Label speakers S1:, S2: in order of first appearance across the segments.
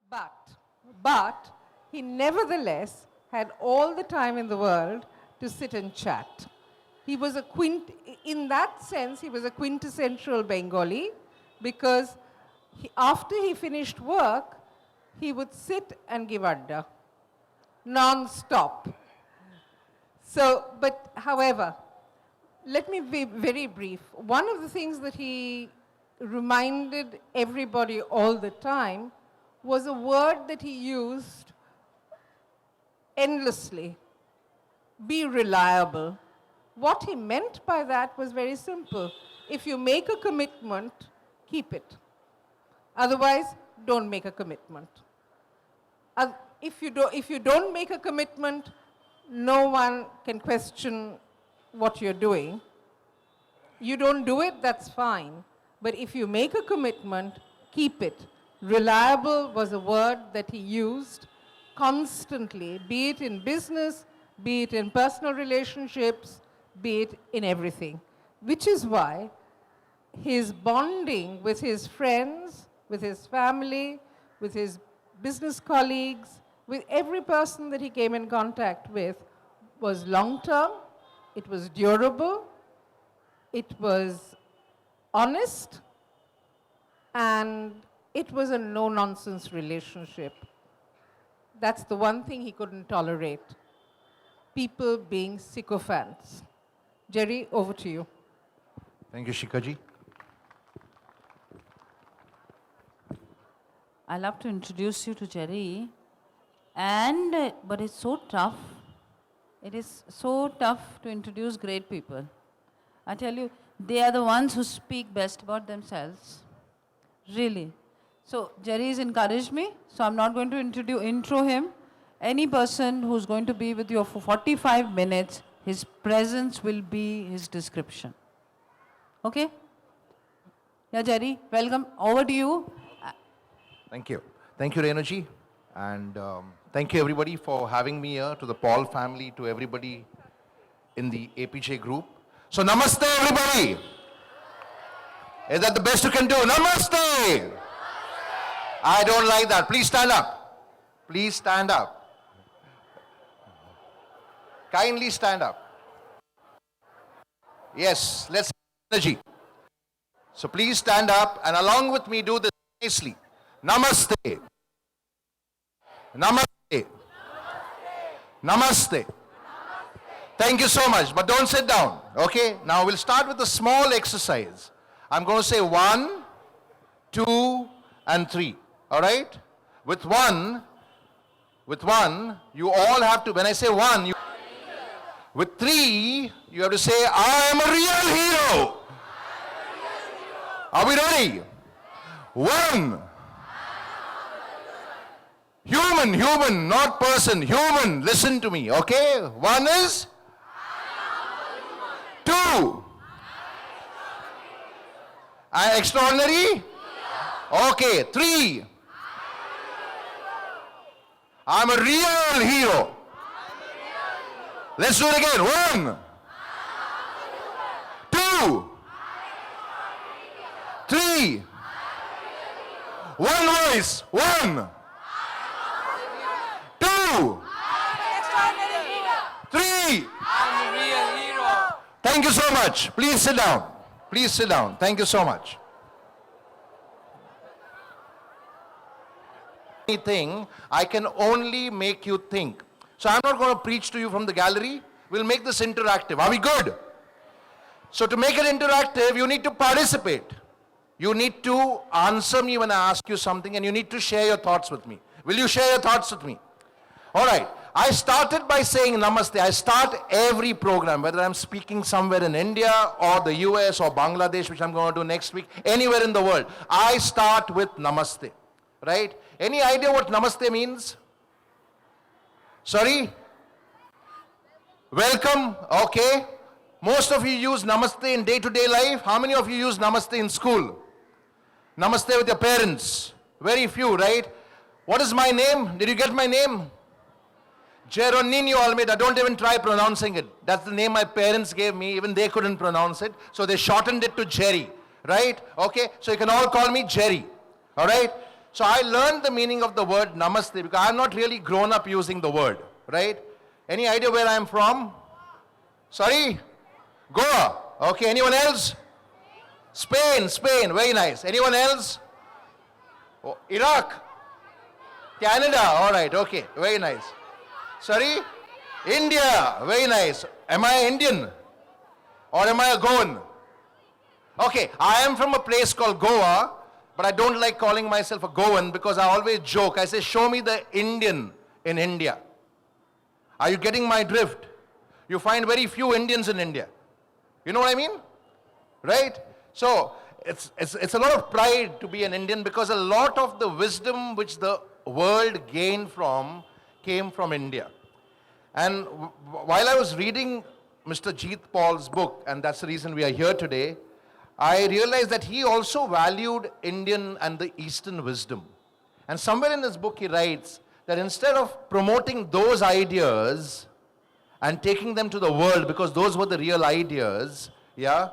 S1: But he nevertheless had all the time in the world to sit and chat. He was in that sense, he was a quintessential Bengali because after he finished work, he would sit and give adda, non-stop. However, let me be very brief. One of the things that he reminded everybody all the time was a word that he used endlessly: be reliable. What he meant by that was very simple. If you make a commitment, keep it. Otherwise, don't make a commitment. If you don't make a commitment, no one can question what you're doing. You don't do it, that's fine. But if you make a commitment, keep it. Reliable was a word that he used constantly, be it in business, be it in personal relationships, be it in everything. Which is why his bonding with his friends, with his family, with his business colleagues, with every person that he came in contact with was long-term, it was durable, it was honest, and it was a no-nonsense relationship. That's the one thing he couldn't tolerate: people being sycophants. Jerry, over to you.
S2: Thank you, Shikhaji.
S3: I love to introduce you to Jerry, but it's so tough. It is so tough to introduce great people. I tell you, they are the ones who speak best about themselves. Really. So Jerry has encouraged me, so I'm not going to intro him. Any person who's going to be with you for 45 minutes, his presence will be his description. Okay? Yeah, Jerry, welcome. Over to you.
S2: Thank you. Thank you, Renuji. And thank you, everybody, for having me here, to the Paul family, to everybody in the Apeejay group. So, namaste, everybody. Is that the best you can do? Namaste. I don't like that. Please stand up. Please stand up. Kindly stand up. Yes, let's have energy. So please stand up and along with me do this nicely. Namaste. Namaste. Namaste. Thank you so much, but don't sit down. Okay? Now we'll start with a small exercise. I'm going to say 1, 2, and 3. All right? With one, you all have to, when I say 1, with 3, you have to say, I am a real hero. Are we ready? 1. Human, not person. Human, listen to me, okay? 1 is? 2. Extraordinary? Okay, 3. I'm a real hero. Let's do it again. 1, 2, 3. One voice. 1, 2, 3.
S4: I'm a real hero.
S2: Thank you so much. Please sit down. Please sit down. Thank you so much. Anything, I can only make you think. So I'm not going to preach to you from the gallery. We'll make this interactive. Are we good? So to make it interactive, you need to participate. You need to answer me when I ask you something, and you need to share your thoughts with me. Will you share your thoughts with me? All right. I started by saying namaste. I start every program, whether I'm speaking somewhere in India or the US or Bangladesh, which I'm going to do next week, anywhere in the world. I start with namaste. Right? Any idea what namaste means? Sorry? Welcome. Okay. Most of you use namaste in day-to-day life. How many of you use namaste in school? Namaste with your parents. Very few, right? What is my name? Did you get my name? Jeroninio Almeida. Don't even try pronouncing it. That's the name my parents gave me. Even they couldn't pronounce it. So they shortened it to Jerry. Right? Okay? So you can all call me Jerry. All right? So I learned the meaning of the word namaste because I have not really grown up using the word, right? Any idea where I am from? Sorry? Goa. Okay, anyone else? Spain, very nice. Anyone else? Oh, Iraq. Canada, all right, okay, very nice. Sorry? India, very nice. Am I Indian? Or am I a Goan? Okay, I am from a place called Goa, but I don't like calling myself a Goan because I always joke. I say, show me the Indian in India. Are you getting my drift? You find very few Indians in India. You know what I mean? Right? So, it's a lot of pride to be an Indian because a lot of the wisdom which the world gained from came from India. And while I was reading Mr. Jeet Paul's book, and that's the reason we are here today, I realized that he also valued Indian and the Eastern wisdom. And somewhere in his book he writes that instead of promoting those ideas and taking them to the world because those were the real ideas, yeah,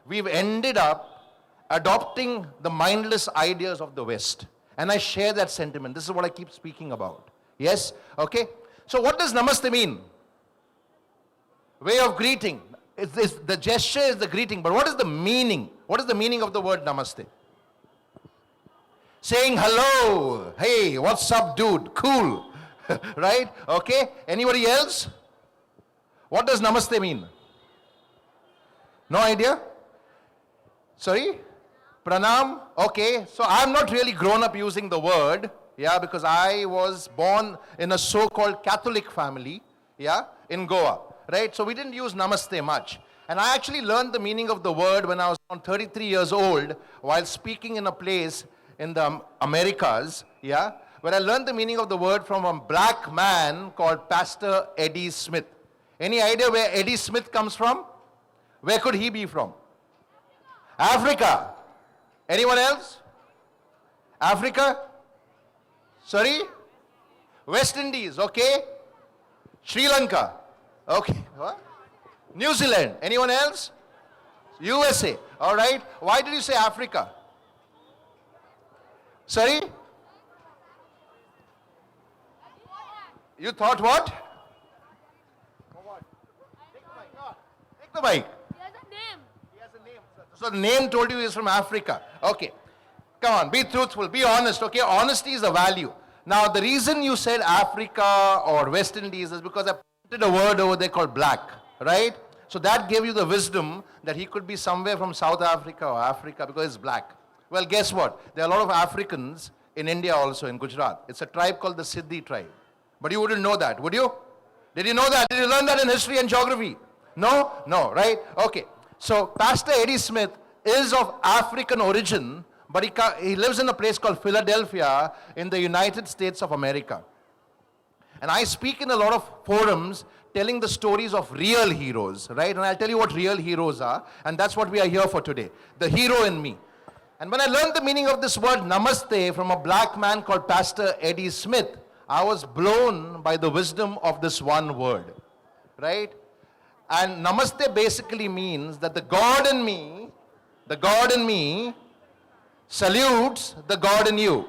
S2: we've ended up adopting the mindless ideas of the West. And I share that sentiment. This is what I keep speaking about. Yes? Okay? So what does namaste mean? Way of greeting. The gesture is the greeting, but what is the meaning? What is the meaning of the word namaste? Saying hello. Hey, what's up, dude? Cool. Right? Okay? Anybody else? What does namaste mean? No idea? Sorry? Pranam? Okay. So I'm not really grown up using the word, yeah, because I was born in a so-called Catholic family, yeah, in Goa, right? So we didn't use namaste much. And I actually learned the meaning of the word when I was around 33 years old while speaking in a place in the Americas, yeah, where I learned the meaning of the word from a black man called Pastor Eddie Smith. Any idea where Eddie Smith comes from? Where could he be from? Africa. Anyone else? Africa? Sorry? West Indies, okay. Sri Lanka, okay. What? New Zealand. Anyone else? USA, all right. Why did you say Africa? Sorry? You thought what? Take the mic.
S5: He has a name.
S2: He has a name. So the name told you he is from Africa. Okay. Come on, be truthful, be honest, okay? Honesty is a value. Now, the reason you said Africa or West Indies is because I put a word over there called black, right? So that gave you the wisdom that he could be somewhere from South Africa or Africa because it's black. Well, guess what? There are a lot of Africans in India also, in Gujarat. It's a tribe called the Siddhi tribe. But you wouldn't know that, would you? Did you know that? Did you learn that in history and geography? No? No, right? Okay. So Pastor Eddie Smith is of African origin, but he lives in a place called Philadelphia in the United States of America. And I speak in a lot of forums telling the stories of real heroes, right? And I'll tell you what real heroes are, and that's what we are here for today. The hero in me. And when I learned the meaning of this word namaste from a black man called Pastor Eddie Smith, I was blown by the wisdom of this one word, right? And namaste basically means that the God in me salutes the God in you,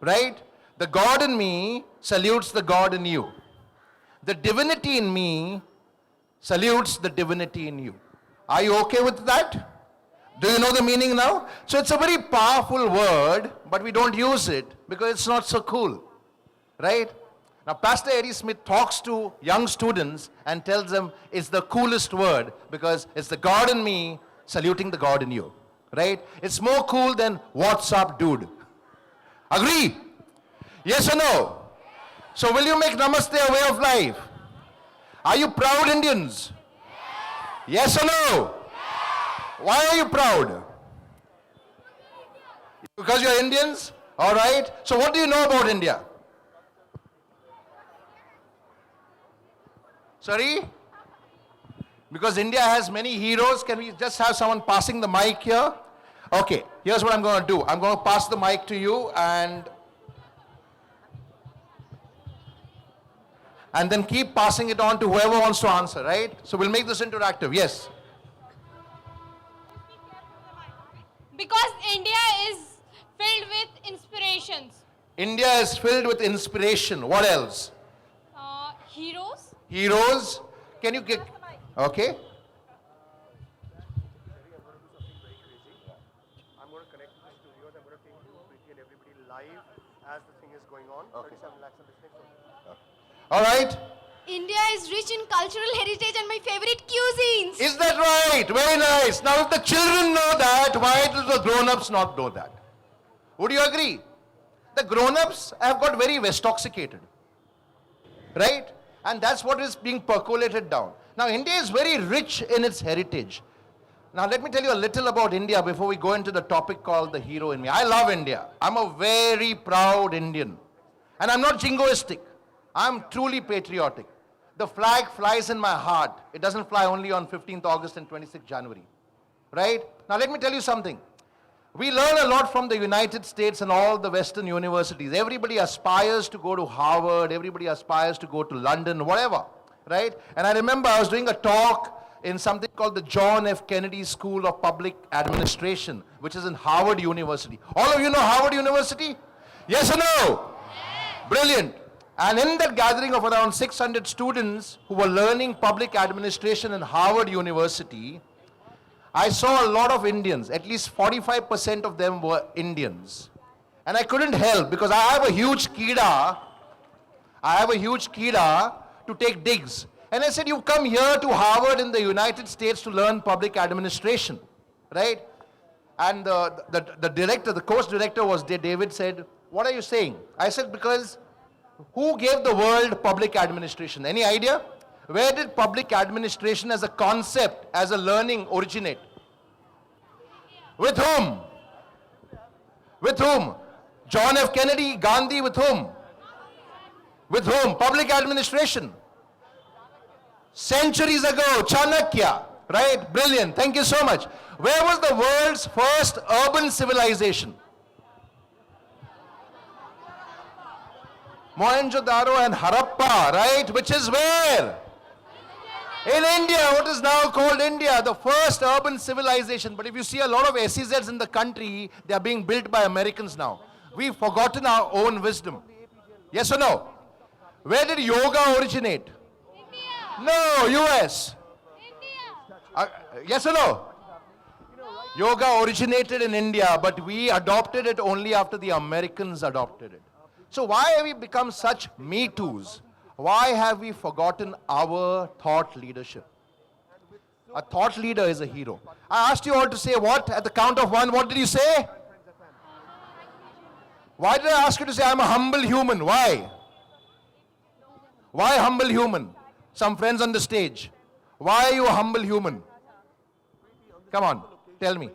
S2: right? The God in me salutes the God in you. The divinity in me salutes the divinity in you. Are you okay with that? Do you know the meaning now? So it's a very powerful word, but we don't use it because it's not so cool, right? Now Pastor Eddie Smith talks to young students and tells them it's the coolest word because it's the God in me saluting the God in you, right? It's more cool than what's up, dude. Agree? Yes or no? So will you make namaste a way of life? Are you proud Indians? Yes or no? Why are you proud? Because you're Indians? All right. So what do you know about India? Sorry? Because India has many heroes. Can we just have someone passing the mic here? Okay. Here's what I'm going to do. I'm going to pass the mic to you and then keep passing it on to whoever wants to answer, right? So we'll make this interactive. Yes.
S5: Because India is filled with inspirations.
S2: India is filled with inspiration. What else?
S5: Heroes.
S2: Heroes. Can you get... Okay.
S6: I'm going to connect to the studios. I'm going to take you, Preeti, and everybody live as the thing is going on. 37 lakhs are listening.
S2: All right.
S5: India is rich in cultural heritage and my favorite cuisines.
S2: Is that right? Very nice. Now, if the children know that, why do the grown-ups not know that? Would you agree? The grown-ups have got very Westoxicated. Right? And that's what is being percolated down. Now, India is very rich in its heritage. Now, let me tell you a little about India before we go into the topic called the hero in me. I love India. I'm a very proud Indian. And I'm not jingoistic. I'm truly patriotic. The flag flies in my heart. It doesn't fly only on 15th August and 26th January. Right? Now, let me tell you something. We learn a lot from the United States and all the Western universities. Everybody aspires to go to Harvard. Everybody aspires to go to London, whatever. Right? And I remember I was doing a talk in something called the John F. Kennedy School of Public Administration, which is in Harvard University. All of you know Harvard University? Yes or no? Yes. Brilliant. And in that gathering of around 600 students who were learning public administration in Harvard University, I saw a lot of Indians. At least 45% of them were Indians. And I couldn't help because I have a huge kida. To take digs. And I said, you've come here to Harvard in the United States to learn public administration, right? And the director, the course director was there. David said, what are you saying? I said, because who gave the world public administration? Any idea? Where did public administration as a concept, as a learning originate? With whom? With whom? John F. Kennedy, Gandhi, with whom? With whom? Public administration. Centuries ago, Chanakya, right? Brilliant. Thank you so much. Where was the world's first urban civilization? Mohenjo-daro and Harappa, right? Which is where? In India, what is now called India, the first urban civilization. But if you see a lot of SEZs in the country, they are being built by Americans now. We've forgotten our own wisdom. Yes or no? Where did yoga originate?
S5: India.
S2: No, US.
S5: India.
S2: Yes or no? Yoga originated in India, but we adopted it only after the Americans adopted it. So why have we become such Me Toos? Why have we forgotten our thought leadership? A thought leader is a hero. I asked you all to say what? At the count of one, what did you say? Why did I ask you to say I'm a humble human? Why? Why humble human? Some friends on the stage. Why are you a humble human? Come on, tell me.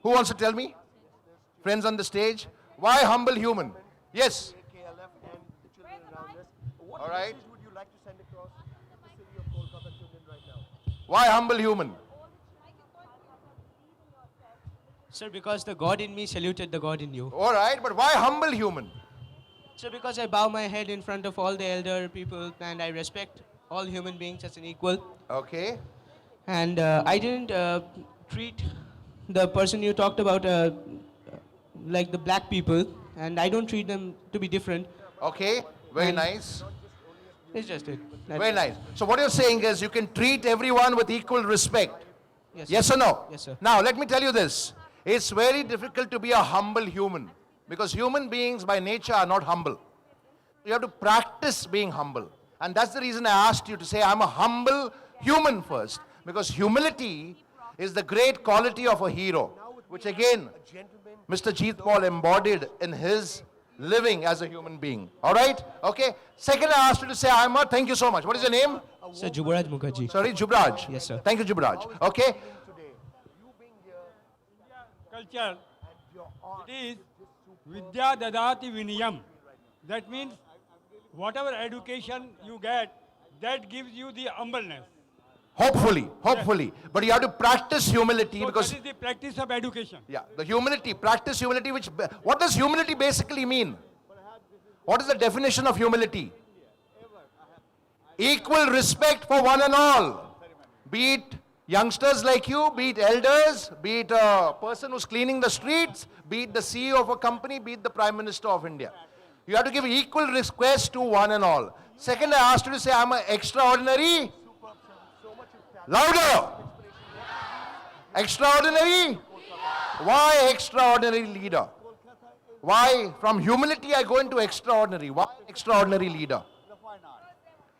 S2: Who wants to tell me? Friends on the stage. Why humble human? Yes. All right.
S6: Would you like to send across the city of Kolkata children right now?
S2: Why humble human?
S7: Sir, because the God in me saluted the God in you.
S2: All right, but why humble human?
S7: Sir, because I bow my head in front of all the elder people and I respect all human beings as an equal.
S2: Okay.
S7: And I didn't treat the person you talked about like the black people, and I don't treat them to be different.
S2: Okay. Very
S7: And-
S2: nice.
S7: It's just it. That's
S2: Very
S7: it.
S2: nice. So what you're saying is you can treat everyone with equal respect.
S7: Yes,
S2: Yes
S7: sir.
S2: or no?
S7: Yes, sir.
S2: Now, let me tell you this. It's very difficult to be a humble human because human beings by nature are not humble. You have to practice being humble. And that's the reason I asked you to say, I'm a humble human first. Because humility is the great quality of a hero, which again, Mr. Jeet Paul embodied in his living as a human being. All right? Okay? Second, I asked you to say, thank you so much. What is your name?
S7: Sir, Jubaraj Mukherjee.
S2: Sorry, Jubraj.
S7: Yes, sir.
S2: Thank you, Jubraj. Okay?
S8: Culture, it is Vidya Dadati Vinayam. That means whatever education you get, that gives you the humbleness.
S2: Hopefully. But you have to practice humility
S8: So
S2: because,
S8: that is the practice of education.
S2: yeah, the humility, practice humility, what does humility basically mean? What is the definition of humility? Equal respect for one and all. Be it Youngsters like you, be it elders, be it a person who's cleaning the streets, be it the CEO of a company, be it the Prime Minister of India. You have to give equal request to one and all. Second, I asked you to say, I'm an extraordinary. Louder! Extraordinary? Why extraordinary leader? Why? From humility I go into extraordinary. Why extraordinary leader?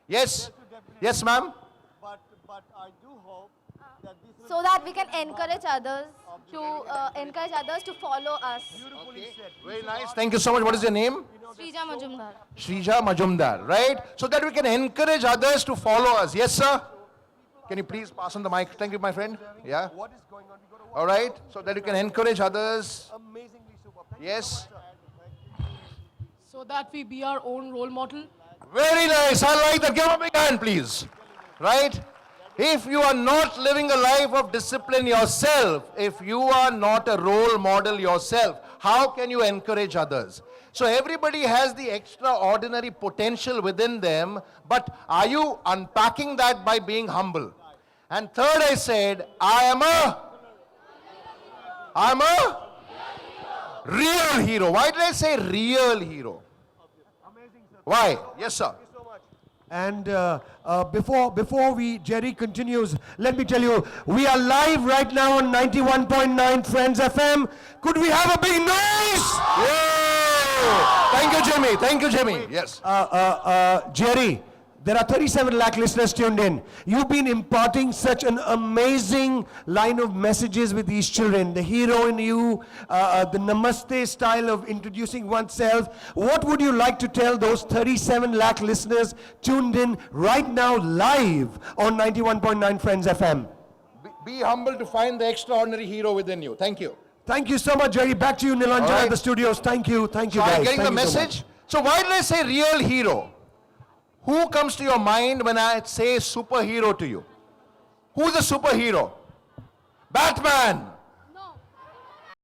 S2: Yes? Yes, ma'am?
S6: But I do hope that this will
S5: So that we can encourage others to follow us.
S2: Very nice. Thank you so much. What is your name?
S5: Srija Majumdar.
S2: Shrija Majumdar, right? So that we can encourage others to follow us. Yes, sir? Can you please pass on the mic? Thank you, my friend. Yeah?
S6: what is going on. We got to watch
S2: All right? So that we can encourage others.
S6: amazingly superb. Thank you
S2: Yes?
S9: So that we be our own role model.
S2: Very nice. I like that. Give a big hand, please. Right? If you are not living a life of discipline yourself, if you are not a role model yourself, how can you encourage others? So everybody has the extraordinary potential within them, but are you unpacking that by being humble? And third, I said, I'm a real hero. Why did I say real hero? Why? Yes, sir.
S6: And before Jerry continues, let me tell you, we are live right now on 91.9 Friends FM. Could we have a big noise?
S2: Yay! Thank you, Jimmy. Thank you, Jimmy. Yes.
S6: Jerry, there are 37 lakh listeners tuned in. You've been imparting such an amazing line of messages with these children. The hero in you, the namaste style of introducing oneself. What would you like to tell those 37 lakh listeners tuned in right now live on 91.9 Friends FM?
S2: Be humble to find the extraordinary hero within you. Thank you.
S6: Thank you so much, Jerry. Back to you, Nilanjan,
S2: All right.
S6: at the studios. Thank you. Thank you,
S2: So
S6: guys.
S2: I'm getting
S6: Thank
S2: the
S6: you so much.
S2: message. So why did I say real hero? Who comes to your mind when I say superhero to you? Who's the superhero? Batman.